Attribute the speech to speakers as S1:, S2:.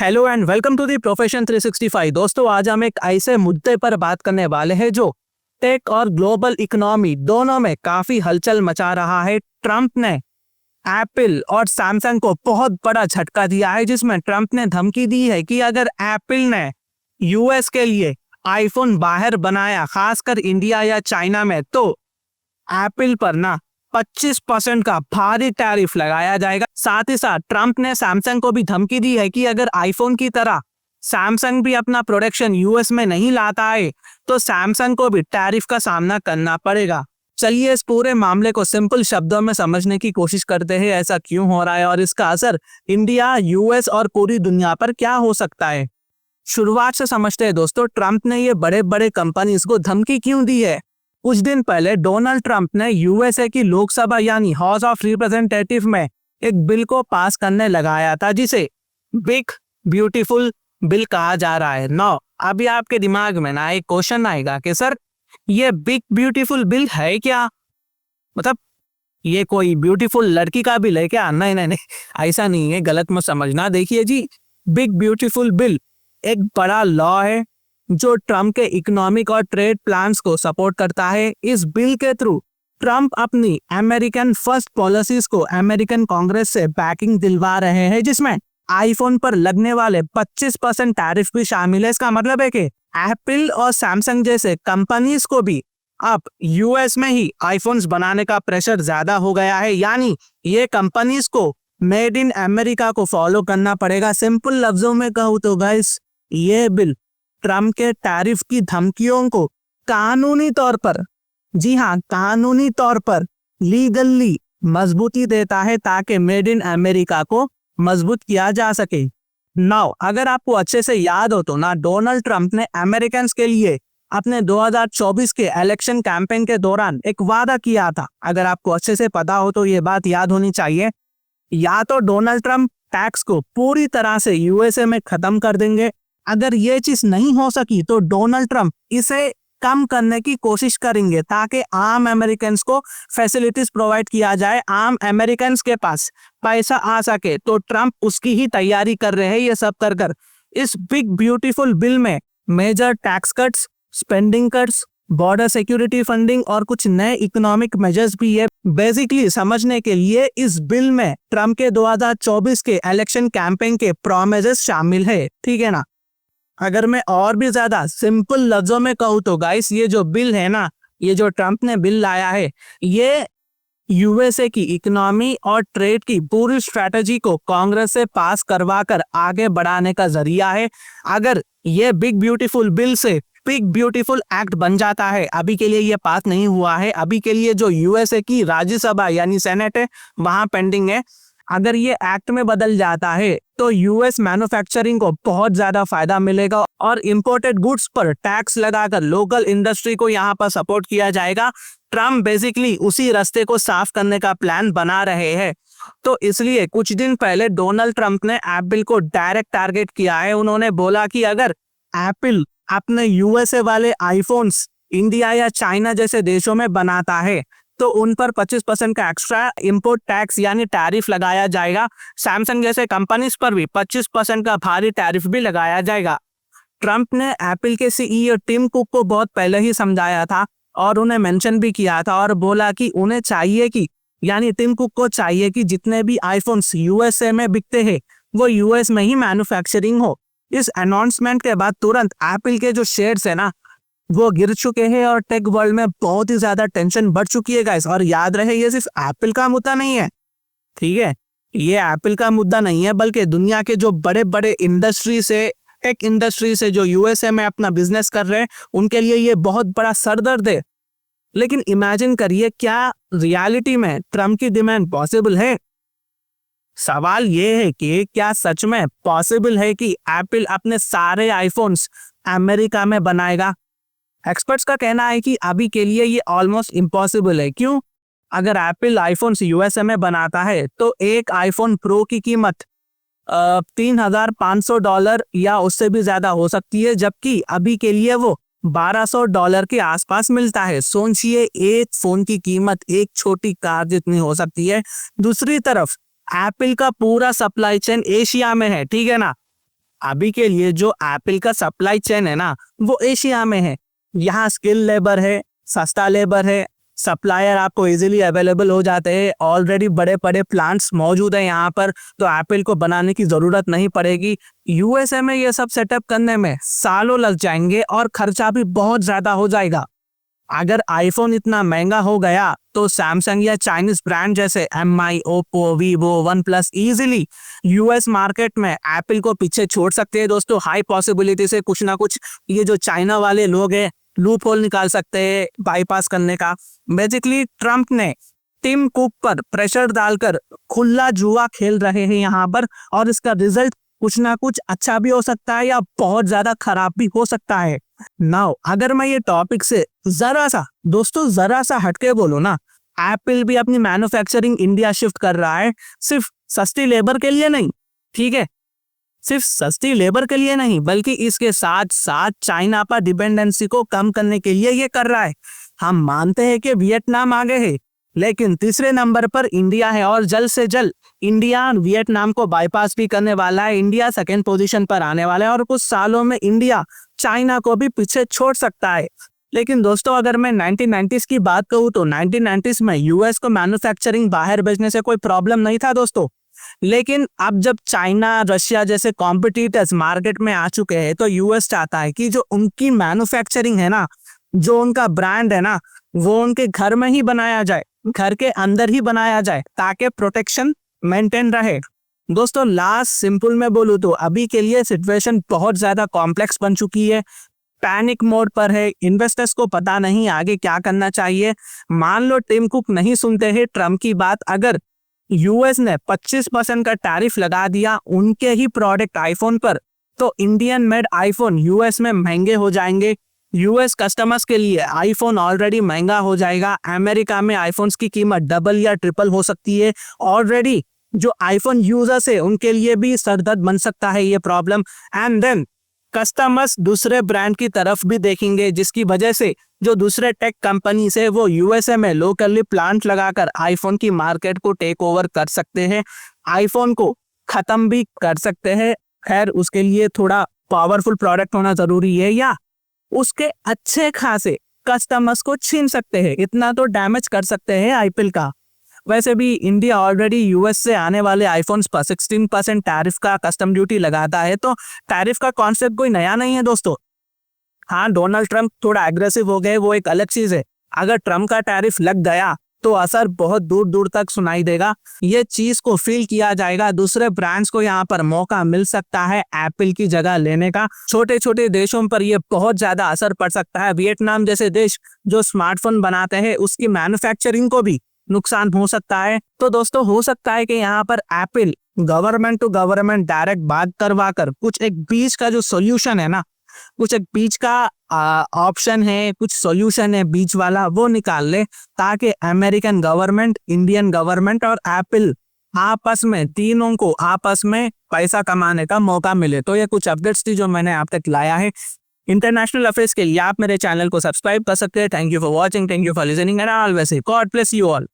S1: Hello and welcome to the profession 365। दोस्तों, आज हम एक ऐसे मुद्दे पर बात करने वाले हैं जो टेक और ग्लोबल इकोनॉमी दोनों में काफी हलचल मचा रहा है। ट्रंप ने एप्पल और सैमसंग को बहुत बड़ा झटका दिया है, जिसमें ट्रंप ने धमकी दी है कि अगर एप्पल ने यूएस के लिए आईफोन बाहर बनाया, खासकर इंडिया या चाइना में, तो एप्पल पर ना 25% का भारी टैरिफ लगाया जाएगा। साथ ही साथ ट्रंप ने सैमसंग को भी धमकी दी है कि अगर आईफोन की तरह सैमसंग भी अपना प्रोडक्शन यूएस में नहीं लाता है तो सैमसंग को भी टैरिफ का सामना करना पड़ेगा। चलिए इस पूरे मामले को सिंपल शब्दों में समझने की कोशिश करते हैं, ऐसा क्यों हो रहा है और इसका असर इंडिया, यूएस और पूरी दुनिया पर क्या हो सकता है। शुरुआत से समझते हैं दोस्तों, ट्रंप ने ये बड़े बड़े कंपनीज को धमकी क्यों दी है। कुछ दिन पहले डोनाल्ड ट्रंप ने यूएसए की लोकसभा यानी हाउस ऑफ रिप्रेजेंटेटिव में एक बिल को पास करने लगाया था, जिसे बिग ब्यूटीफुल बिल कहा जा रहा है। नौ अभी आपके दिमाग में ना एक क्वेश्चन आएगा कि सर ये बिग ब्यूटीफुल बिल है क्या, मतलब ये कोई ब्यूटीफुल लड़की का बिल है क्या? नहीं नहीं नहीं, ऐसा नहीं है, गलत मत समझना। देखिए जी, बिग ब्यूटीफुल बिल एक बड़ा लॉ है जो ट्रंप के इकोनॉमिक और ट्रेड प्लान्स को सपोर्ट करता है। इस बिल के थ्रू ट्रंप अपनी अमेरिकन फर्स्ट पॉलिसीज को अमेरिकन कांग्रेस से बैकिंग दिलवा रहे हैं, जिसमें आईफोन पर लगने वाले 25% टैरिफ भी शामिल है। इसका मतलब है कि एप्पल और सैमसंग जैसे कंपनीज को भी अब यूएस में ही आईफोन्स बनाने का प्रेशर ज्यादा हो गया है, यानी ये कंपनीज को मेड इन अमेरिका को फॉलो करना पड़ेगा। सिंपल लफ्जों में कहूँ तो गाइस, ये बिल ट्रंप के टैरिफ की धमकियों को कानूनी तौर पर, जी हाँ कानूनी तौर पर, लीगली मजबूती देता है ताकि मेड इन अमेरिका को मजबूत किया जा सके। नाउ अगर आपको अच्छे से याद हो तो ना, डोनाल्ड ट्रंप ने अमेरिकन के लिए अपने 2024 के इलेक्शन कैंपेन के दौरान एक वादा किया था। अगर आपको अच्छे से पता हो तो ये बात याद होनी चाहिए। या तो डोनाल्ड ट्रंप टैक्स को पूरी तरह से यूएसए में खत्म कर देंगे, अगर ये चीज नहीं हो सकी तो डोनाल्ड ट्रंप इसे कम करने की कोशिश करेंगे ताकि आम अमेरिकन्स को फैसिलिटीज प्रोवाइड किया जाए, आम अमेरिकन्स के पास पैसा आ सके। तो ट्रंप उसकी ही तैयारी कर रहे हैं। ये सब कर इस बिग ब्यूटीफुल बिल में major tax cuts, spending cuts, border security funding और कुछ नए इकोनॉमिक मेजर्स भी है। बेसिकली समझने के लिए इस बिल में ट्रंप के 2024 के इलेक्शन कैंपेन के प्रोमिसेस शामिल है, ठीक है ना। अगर मैं और भी ज्यादा सिंपल लफ्जों में कहूँ तो गाइस, ये जो बिल है ना, ये जो ट्रंप ने बिल लाया है, ये यूएसए की इकोनॉमी और ट्रेड की पूरी स्ट्रेटजी को कांग्रेस से पास करवाकर आगे बढ़ाने का जरिया है। अगर ये बिग ब्यूटीफुल बिल से बिग ब्यूटीफुल एक्ट बन जाता है, अभी के लिए ये पास नहीं हुआ है, अभी के लिए जो यूएसए की राज्यसभा यानी सेनेट है वहां पेंडिंग है। अगर ये एक्ट में बदल जाता है तो यूएस मैन्युफैक्चरिंग को बहुत ज्यादा फायदा मिलेगा और इंपोर्टेड गुड्स पर टैक्स लगाकर लोकल इंडस्ट्री को यहाँ पर सपोर्ट किया जाएगा। ट्रम्प बेसिकली उसी रास्ते को साफ करने का प्लान बना रहे हैं। तो इसलिए कुछ दिन पहले डोनाल्ड ट्रंप ने एप्पल को डायरेक्ट टारगेट किया है। उन्होंने बोला कि अगर एप्पल अपने यूएसए वाले आईफोन्स इंडिया या चाइना जैसे देशों में बनाता है तो उन पर 25% का एक्स्ट्रा इंपोर्ट टैक्स यानी टैरिफ लगाया जाएगा। सैमसंग जैसे कंपनीज पर भी 25% का भारी टैरिफ भी लगाया जाएगा। ट्रंप ने एप्पल के सीईओ टिम कुक को बहुत पहले ही समझाया था और उन्हें मेंशन भी किया था और बोला कि उन्हें चाहिए कि, यानी टिम कुक को चाहिए कि जितने भी आईफोन्स यूएसए में बिकते हैं वो यूएस में ही मैन्युफैक्चरिंग हो। इस अनाउंसमेंट के बाद तुरंत एप्पल के जो शेयर्स है ना वो गिर चुके हैं और टेक वर्ल्ड में बहुत ही ज्यादा टेंशन बढ़ चुकी है गाइस। और याद रहे, ये सिर्फ एप्पल का मुद्दा नहीं है, ठीक है, ये एप्पल का मुद्दा नहीं है, बल्कि दुनिया के जो बड़े बड़े इंडस्ट्री से, टेक इंडस्ट्री से जो यूएसए में अपना बिजनेस कर रहे हैं, उनके लिए ये बहुत बड़ा सरदर्द है। लेकिन इमेजिन करिए, क्या रियलिटी में ट्रम्प की डिमांड पॉसिबल है? सवाल ये है कि क्या सच में पॉसिबल है कि एप्पल अपने सारे आईफोन्स अमेरिका में बनाएगा? एक्सपर्ट्स का कहना है कि अभी के लिए ये ऑलमोस्ट इम्पॉसिबल है। क्यों? अगर एप्पल आईफोन्स यूएसए में बनाता है तो एक आईफोन प्रो की कीमत $3,500 या उससे भी ज्यादा हो सकती है, जबकि अभी के लिए वो $1,200 के आसपास मिलता है। सोचिए, एक फोन की कीमत एक छोटी कार जितनी हो सकती है। दूसरी तरफ एप्पल का पूरा सप्लाई चेन एशिया में है, ठीक है ना। अभी के लिए जो एप्पल का सप्लाई चेन है ना, वो एशिया में है। यहाँ स्किल लेबर है, सस्ता लेबर है, सप्लायर आपको इजीली अवेलेबल हो जाते हैं, ऑलरेडी बड़े बड़े प्लांट्स मौजूद है यहाँ पर, तो एप्पल को बनाने की ज़रूरत नहीं पड़ेगी। यूएसए में ये सब सेटअप करने में सालों लग जाएंगे और खर्चा भी बहुत ज़्यादा हो जाएगा। अगर आईफोन इतना महंगा हो गया तो सैमसंग या चाइनीज ब्रांड जैसे MI, Oppo, Vivo, one plus easily US market में एप्पल को पीछे छोड़ सकते हैं दोस्तों। हाई पॉसिबिलिटी से कुछ ना कुछ ये जो चाइना वाले लोग हैं लूप होल निकाल सकते हैं बाईपास करने का। बेसिकली ट्रम्प ने टिम कुक पर प्रेशर डालकर खुला जुआ खेल रहे हैं यहाँ पर, और इसका रिजल्ट कुछ ना कुछ अच्छा भी हो सकता है या बहुत ज्यादा खराब भी हो सकता है। नाउ अगर मैं ये टॉपिक से जरा सा हटके बोलूं ना, एप्पल भी अपनी मैन्युफैक्चरिंग इंडिया शिफ्ट कर रहा है, सिर्फ सस्ती लेबर के लिए नहीं, ठीक है, सिर्फ सस्ती लेबर के लिए नहीं, बल्कि इसके साथ साथ चाइना पर डिपेंडेंसी को कम करने के लिए ये कर रहा है। हम मानते हैं कि वियतनाम आगे है, लेकिन तीसरे नंबर पर इंडिया है, और जल्द से जल्द इंडिया वियतनाम को बाईपास भी करने वाला है। इंडिया सेकंड पोजीशन पर आने वाला है, और कुछ सालों में इंडिया चाइना को भी पीछे छोड़ सकता है। लेकिन दोस्तों अगर मैं 1990s की बात कहूँ तो 1990s में यूएस को मैन्युफैक्चरिंग बाहर भेजने से कोई प्रॉब्लम नहीं था दोस्तों। लेकिन अब जब चाइना, रशिया जैसे कॉम्पिटिटर्स मार्केट में आ चुके हैं, तो यूएस चाहता है कि जो उनकी मैन्युफैक्चरिंग है ना, जो उनका ब्रांड है ना, वो उनके घर में ही बनाया जाए, घर के अंदर ही बनाया जाए, ताकि प्रोटेक्शन मेंटेन रहे। दोस्तों लास्ट सिंपल में बोलूँ तो अभी के लिए सिचुएशन बहुत ज्यादा कॉम्प्लेक्स बन चुकी है, पैनिक मोड पर है, इन्वेस्टर्स को पता नहीं आगे क्या करना चाहिए। मान लो टिम कुक नहीं सुनते हैं ट्रम्प की बात, अगर यूएस ने 25% का टैरिफ लगा दिया उनके ही प्रोडक्ट आईफोन पर, तो इंडियन मेड आईफोन यूएस में महंगे हो जाएंगे। यूएस कस्टमर्स के लिए आईफोन ऑलरेडी महंगा हो जाएगा। अमेरिका में आईफोन्स की कीमत डबल या ट्रिपल हो सकती है। ऑलरेडी जो आईफोन यूजर्स है उनके लिए भी सरदर्द बन सकता है ये प्रॉब्लम। एंड देन कस्टमर्स दूसरे ब्रांड की तरफ भी देखेंगे, जिसकी वजह से जो दूसरे टेक कंपनी से वो यूएसए में लोकली प्लांट लगाकर आईफोन की मार्केट को टेक ओवर कर सकते हैं, आईफोन को खत्म भी कर सकते हैं। खैर उसके लिए थोड़ा पावरफुल प्रोडक्ट होना जरूरी है, या उसके अच्छे खासे कस्टमर्स को छीन सकते हैं, इतना तो डैमेज कर सकते हैं एप्पल का। वैसे भी इंडिया ऑलरेडी यूएस से आने वाले आईफोन्स पर 16% टैरिफ का कस्टम ड्यूटी लगाता है, तो टैरिफ का कॉन्सेप्ट कोई नया नहीं है दोस्तों। हाँ, डोनाल्ड ट्रम्प थोड़ा एग्रेसिव हो गए, वो एक अलग चीज है। अगर ट्रम्प का टैरिफ लग गया तो असर बहुत दूर दूर तक सुनाई देगा, ये चीज को फील किया जाएगा। दूसरे ब्रांड्स को यहाँ पर मौका मिल सकता है एप्पल की जगह लेने का। छोटे छोटे देशों पर ये बहुत ज्यादा असर पड़ सकता है। वियतनाम जैसे देश जो स्मार्टफोन बनाते हैं उसकी मैन्युफैक्चरिंग को भी नुकसान हो सकता है। तो दोस्तों हो सकता है कि यहाँ पर Apple government to government direct बात करवा कर कुछ एक बीच का जो सोल्यूशन है ना, कुछ एक बीच का ऑप्शन है, कुछ सॉल्यूशन है बीच वाला, वो निकाल ले, ताकि अमेरिकन गवर्नमेंट, इंडियन गवर्नमेंट और एप्पल आपस में, तीनों को आपस में पैसा कमाने का मौका मिले। तो ये कुछ अपडेट्स थी जो मैंने आप तक लाया है। इंटरनेशनल अफेयर्स के लिए आप मेरे चैनल को सब्सक्राइब कर सकते हैं। Thank you for watching, thank you for listening and always God bless you all.